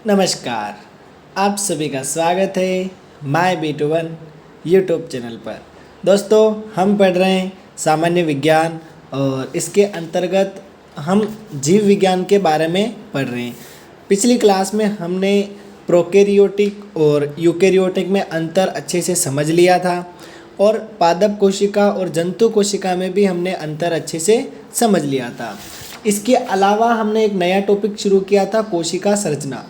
नमस्कार। आप सभी का स्वागत है माय B21 यूट्यूब चैनल पर। दोस्तों, हम पढ़ रहे हैं सामान्य विज्ञान और इसके अंतर्गत हम जीव विज्ञान के बारे में पढ़ रहे हैं। पिछली क्लास में हमने प्रोकैरियोटिक और यूकैरियोटिक में अंतर अच्छे से समझ लिया था और पादप कोशिका और जंतु कोशिका में भी हमने अंतर अच्छे से समझ लिया था। इसके अलावा हमने एक नया टॉपिक शुरू किया था, कोशिका संरचना।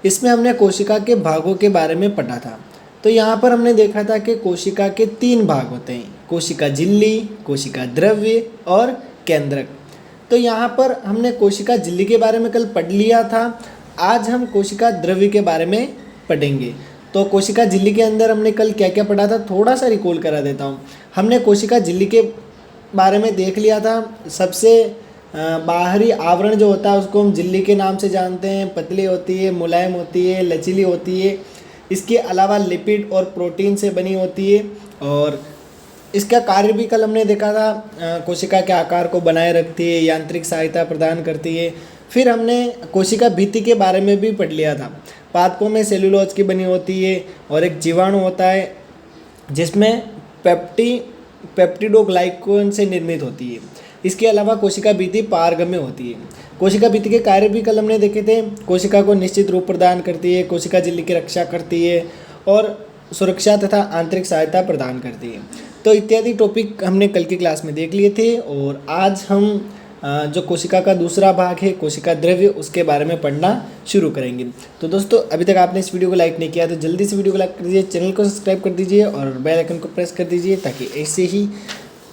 इसमें हमने कोशिका के भागों के बारे में पढ़ा था। तो यहाँ पर हमने देखा था कि कोशिका के 3 भाग होते हैं, कोशिका झिल्ली, कोशिका द्रव्य और केंद्रक। तो यहाँ पर हमने कोशिका झिल्ली के बारे में कल पढ़ लिया था। आज हम कोशिका द्रव्य के बारे में पढ़ेंगे। तो कोशिका झिल्ली के अंदर हमने कल क्या क्या पढ़ा था, थोड़ा सा रिकॉल करा देता हूँ। हमने कोशिका झिल्ली के बारे में देख लिया था। सबसे बाहरी आवरण जो होता है उसको हम झिल्ली के नाम से जानते हैं। पतली होती है, मुलायम होती है, लचीली होती है। इसके अलावा लिपिड और प्रोटीन से बनी होती है और इसका कार्य भी कल हमने देखा था। कोशिका के आकार को बनाए रखती है, यांत्रिक सहायता प्रदान करती है। फिर हमने कोशिका भित्ति के बारे में भी पढ़ लिया था। पादपों में सेलुलोज की बनी होती है और एक जीवाणु होता है जिसमें पेप्टिडोग्लाइकन से निर्मित होती है। इसके अलावा कोशिका भित्ति पारगम्य होती है। कोशिका भित्ति के कार्य भी कल हमने देखे थे। कोशिका को निश्चित रूप प्रदान करती है, कोशिका झिल्ली की रक्षा करती है और सुरक्षा तथा आंतरिक सहायता प्रदान करती है। तो इत्यादि टॉपिक हमने कल की क्लास में देख लिए थे और आज हम जो कोशिका का दूसरा भाग है, कोशिका द्रव्य, उसके बारे में पढ़ना शुरू करेंगे। तो दोस्तों, अभी तक आपने इस वीडियो को लाइक नहीं किया तो जल्दी से वीडियो को लाइक कर दीजिए, चैनल को सब्सक्राइब कर दीजिए और बेल आइकन को प्रेस कर दीजिए ताकि ऐसे ही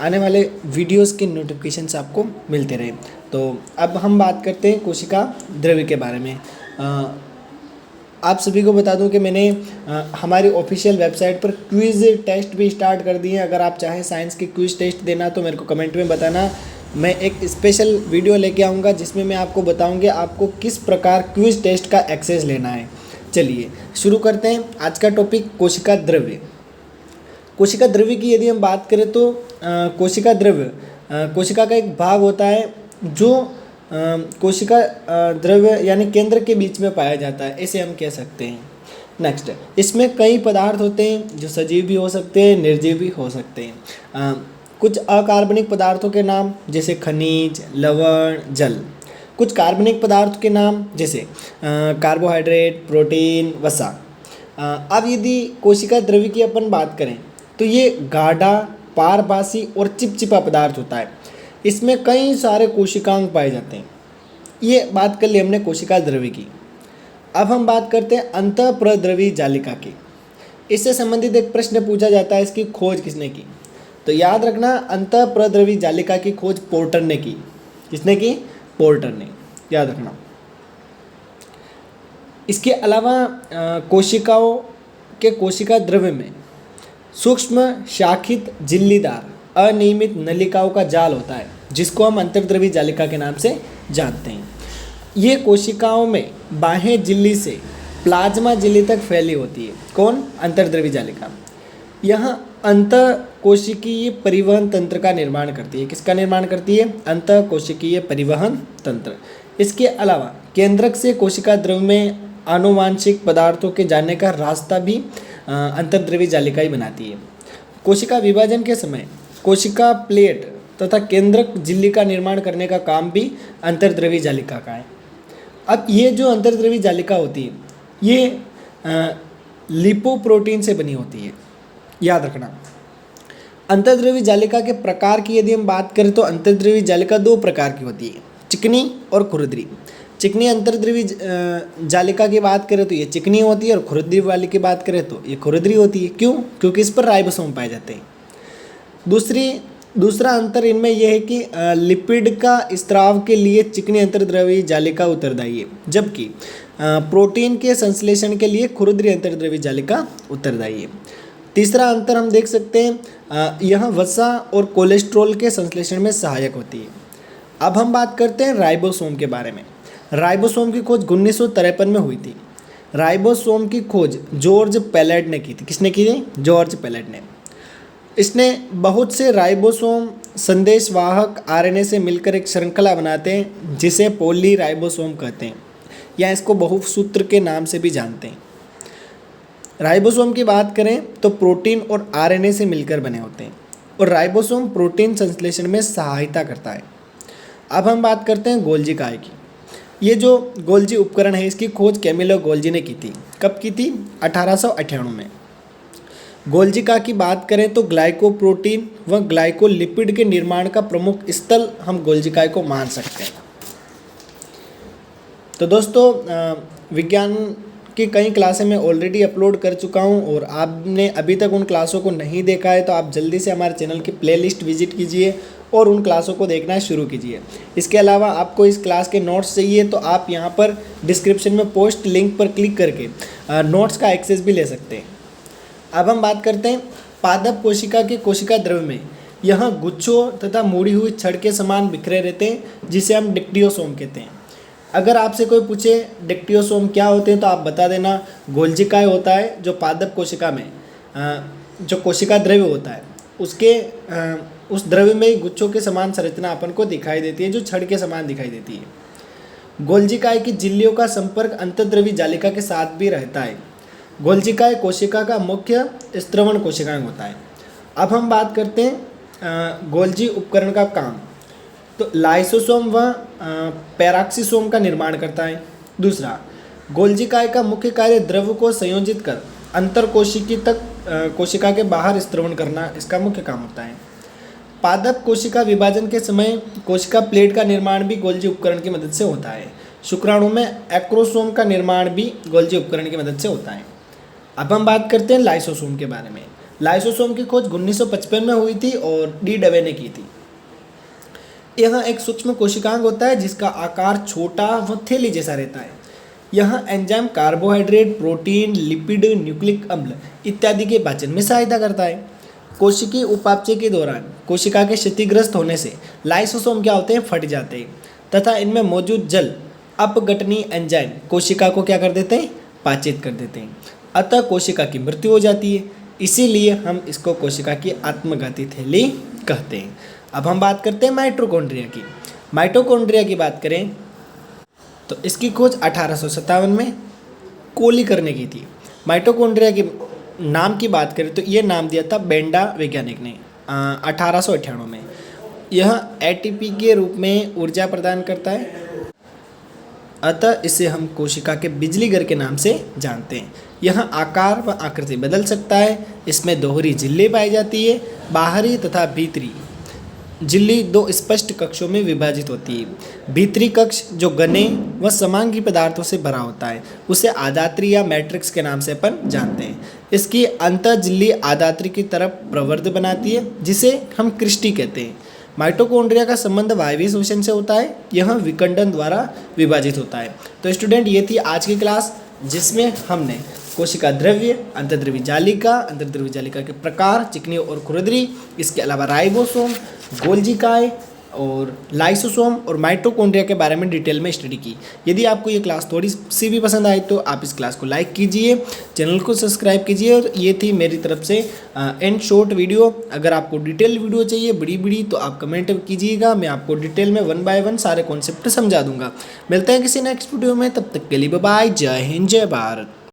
आने वाले वीडियोस के नोटिफिकेशंस आपको मिलते रहे। तो अब हम बात करते हैं कोशिका द्रव्य के बारे में। आप सभी को बता दूं कि मैंने हमारी ऑफिशियल वेबसाइट पर क्विज़ टेस्ट भी स्टार्ट कर दिए हैं। अगर आप चाहें साइंस के क्विज़ टेस्ट देना तो मेरे को कमेंट में बताना। मैं एक स्पेशल वीडियो लेके आऊँगा जिसमें मैं आपको बताऊँगा आपको किस प्रकार क्विज़ टेस्ट का एक्सेस लेना है। चलिए शुरू करते हैं आज का टॉपिक, कोशिका द्रव्य। कोशिका द्रव्य की यदि हम बात करें तो कोशिका द्रव्य कोशिका का एक भाग होता है जो कोशिका द्रव्य यानी केंद्र के बीच में पाया जाता है, ऐसे हम कह सकते हैं। नेक्स्ट, इसमें कई पदार्थ होते हैं जो सजीव भी हो सकते हैं, निर्जीव भी हो सकते हैं। कुछ अकार्बनिक पदार्थों के नाम जैसे खनिज, लवण, जल। कुछ कार्बनिक पदार्थ के नाम जैसे कार्बोहाइड्रेट, प्रोटीन, वसा। अब यदि कोशिका द्रव्य की अपन बात करें तो ये गाढ़ा, पारभासी और चिपचिपा पदार्थ होता है। इसमें कई सारे कोशिकांग पाए जाते हैं। ये बात कर ली हमने कोशिका द्रव्य की। अब हम बात करते हैं अंतःप्रद्रवी जालिका की। इससे संबंधित एक प्रश्न पूछा जाता है, इसकी खोज किसने की? तो याद रखना, अंतःप्रद्रवी जालिका की खोज पोर्टर ने की। किसने की? पोर्टर ने, याद रखना। इसके अलावा कोशिकाओं के कोशिका द्रव्य में सूक्ष्म शाखित झिल्लीदार अनियमित नलिकाओं का जाल होता है जिसको हम अंतर्द्रवी जालिका के नाम से जानते हैं। ये कोशिकाओं में बाह्य झिल्ली से प्लाज्मा झिल्ली तक फैली होती है। कौन? अंतर्द्रवी जालिका। यह अंतःकोशिकीय परिवहन तंत्र का निर्माण करती है। किसका निर्माण करती है? अंतःकोशिकीय परिवहन तंत्र। इसके अलावा केंद्रक से कोशिका द्रव्य में आनुवांशिक पदार्थों के जाने का रास्ता भी अंतर्द्रवी जालिका ही बनाती है। कोशिका विभाजन के समय कोशिका प्लेट तथा केंद्रक झिल्ली का निर्माण करने का काम भी अंतर्द्रवी जालिका का है। अब ये जो अंतर्द्रवी जालिका होती है ये लिपोप्रोटीन से बनी होती है, याद रखना। अंतर्द्रवी जालिका के प्रकार की यदि हम बात करें तो अंतर्द्रवी जालिका 2 प्रकार की होती है, चिकनी और खुरदरी। चिकनी अंतर्द्रवी जालिका की बात करें तो ये चिकनी होती है और खुरदरी वाली की बात करें तो ये खुरदरी होती है। क्यों? क्योंकि इस पर राइबोसोम पाए जाते हैं। दूसरा अंतर इनमें यह है कि लिपिड का स्त्राव के लिए चिकनी अंतर्द्रवी जालिका उत्तरदायी है, जबकि प्रोटीन के संश्लेषण के लिए खुरदरी अंतर्द्रवी जालिका उत्तरदायी है। तीसरा अंतर हम देख सकते हैं, यह वसा और कोलेस्ट्रॉल के संश्लेषण में सहायक होती है। अब हम बात करते हैं राइबोसोम के बारे में। राइबोसोम की खोज 1953 में हुई थी। राइबोसोम की खोज जॉर्ज पैलेट ने की थी। किसने की थी? जॉर्ज पैलेट ने। इसने बहुत से राइबोसोम संदेशवाहक आरएनए से मिलकर एक श्रृंखला बनाते हैं जिसे पॉली राइबोसोम कहते हैं। या इसको बहुसूत्र के नाम से भी जानते हैं। राइबोसोम की बात करें तो प्रोटीन और आरएनए से मिलकर बने होते हैं और राइबोसोम प्रोटीन संश्लेषण में सहायता करता है। अब हम बात करते हैं गोल्जी काय की। ये जो गोल्जी उपकरण है इसकी खोज कैमिलो गोल्जी ने की थी। कब की थी? 1898 में। गोल्जिका की बात करें तो ग्लाइकोप्रोटीन व ग्लाइकोलिपिड के निर्माण का प्रमुख स्थल हम गोल्जिकाय को मान सकते हैं। तो दोस्तों विज्ञान की कई क्लासें मैं ऑलरेडी अपलोड कर चुका हूं और आपने अभी तक उन क्लासों को नहीं देखा है तो आप जल्दी से हमारे चैनल की प्लेलिस्ट विजिट कीजिए और उन क्लासों को देखना शुरू कीजिए। इसके अलावा आपको इस क्लास के नोट्स चाहिए तो आप यहां पर डिस्क्रिप्शन में पोस्ट लिंक पर क्लिक करके नोट्स का एक्सेस भी ले सकते हैं। अब हम बात करते हैं पादप कोशिका के कोशिका द्रव्य में यहाँ गुच्छों तथा मुड़ी हुई छड़ के समान बिखरे रहते हैं जिसे हम डिक्टियोसोम कहते हैं। अगर आपसे कोई पूछे डिक्टियोसोम क्या होते हैं तो आप बता देना गोल्जिकाय होता है जो पादप कोशिका में जो कोशिका द्रव्य होता है उसके उस द्रव्य में गुच्छों के समान संरचना अपन को दिखाई देती है जो छड़ के समान दिखाई देती है। गोल्जिकाय की झिल्लियों का संपर्क अंतर्द्रवी जालिका के साथ भी रहता है। गोल्जिकाय कोशिका का मुख्य स्त्रवण कोशिकांग होता है। अब हम बात करते हैं गोल्जी उपकरण का काम। तो लाइसोसोम व पैराक्सीसोम का निर्माण करता है। दूसरा, गोल्जिकाय का मुख्य कार्य द्रव्य को संयोजित कर अंतरकोशिकी तक कोशिका के बाहर स्त्रवण करना इसका मुख्य काम होता है। पादप कोशिका विभाजन के समय कोशिका प्लेट का निर्माण भी गोल्जी उपकरण की मदद से होता है। शुक्राणु में एक्रोसोम का निर्माण भी गोल्जी उपकरण की मदद से होता है। अब हम बात करते हैं लाइसोसोम के बारे में। लाइसोसोम की खोज 1955 में हुई थी और डी डवे ने की थी। यह एक सूक्ष्म कोशिकांग होता है जिसका आकार छोटा व थैली जैसा रहता है। यह enzyme carbohydrate, protein, lipid, nucleic अम्ल इत्यादि के पाचन में सहायता करता है। कोशिकीय उपापचय के दौरान कोशिका के क्षतिग्रस्त होने से लाइसोसोम क्या होते हैं? फट जाते हैं तथा इनमें मौजूद जल अपघटनीय एंजाइम कोशिका को क्या कर देते हैं? पाचित कर देते हैं। अतः कोशिका की मृत्यु हो जाती है। इसीलिए हम इसको कोशिका की आत्मघाती थैली कहते हैं। अब हम बात करते हैं माइटोकॉन्ड्रिया की। माइटोकॉन्ड्रिया की बात करें तो इसकी खोज 1857 में कोलिकर ने की थी। माइटोकॉन्ड्रिया के नाम की बात करें तो ये नाम दिया था बेंडा वैज्ञानिक ने 1898 में। यह एटीपी के रूप में ऊर्जा प्रदान करता है, अतः इसे हम कोशिका के बिजली घर के नाम से जानते हैं। यह आकार व आकृति बदल सकता है। इसमें दोहरी झिल्ली पाई जाती है। बाहरी तथा भीतरी झिल्ली दो स्पष्ट कक्षों में विभाजित होती है। भीतरी कक्ष जो घने व समांगी पदार्थों से भरा होता है उसे आदात्री या मैट्रिक्स के नाम से अपन जानते हैं। इसकी अंतः झिल्ली आदात्री की तरफ प्रवर्ध बनाती है जिसे हम क्रिस्टी कहते हैं। माइटोकॉन्ड्रिया का संबंध वायवीय श्वसन से होता है। यह विखंडन द्वारा विभाजित होता है। तो स्टूडेंट, ये थी आज की क्लास जिसमें हमने कोशिका द्रव्य, अंतर्द्रवी जालिका के प्रकार, चिकनी और खुरदरी, इसके अलावा राइबोसोम, गोल्जिकाय और लाइसोसोम और माइटोकॉन्ड्रिया के बारे में डिटेल में स्टडी की। यदि आपको ये क्लास थोड़ी सी भी पसंद आई तो आप इस क्लास को लाइक कीजिए, चैनल को सब्सक्राइब कीजिए। और ये थी मेरी तरफ से एंड शॉर्ट वीडियो। अगर आपको डिटेल वीडियो चाहिए बड़ी तो आप कमेंट कीजिएगा, मैं आपको डिटेल में 1 बाय 1 सारे कॉन्सेप्ट समझा दूंगा। मिलते हैं किसी नेक्स्ट वीडियो में, तब तक के लिए बाय बाय। जय हिंद, जय भारत।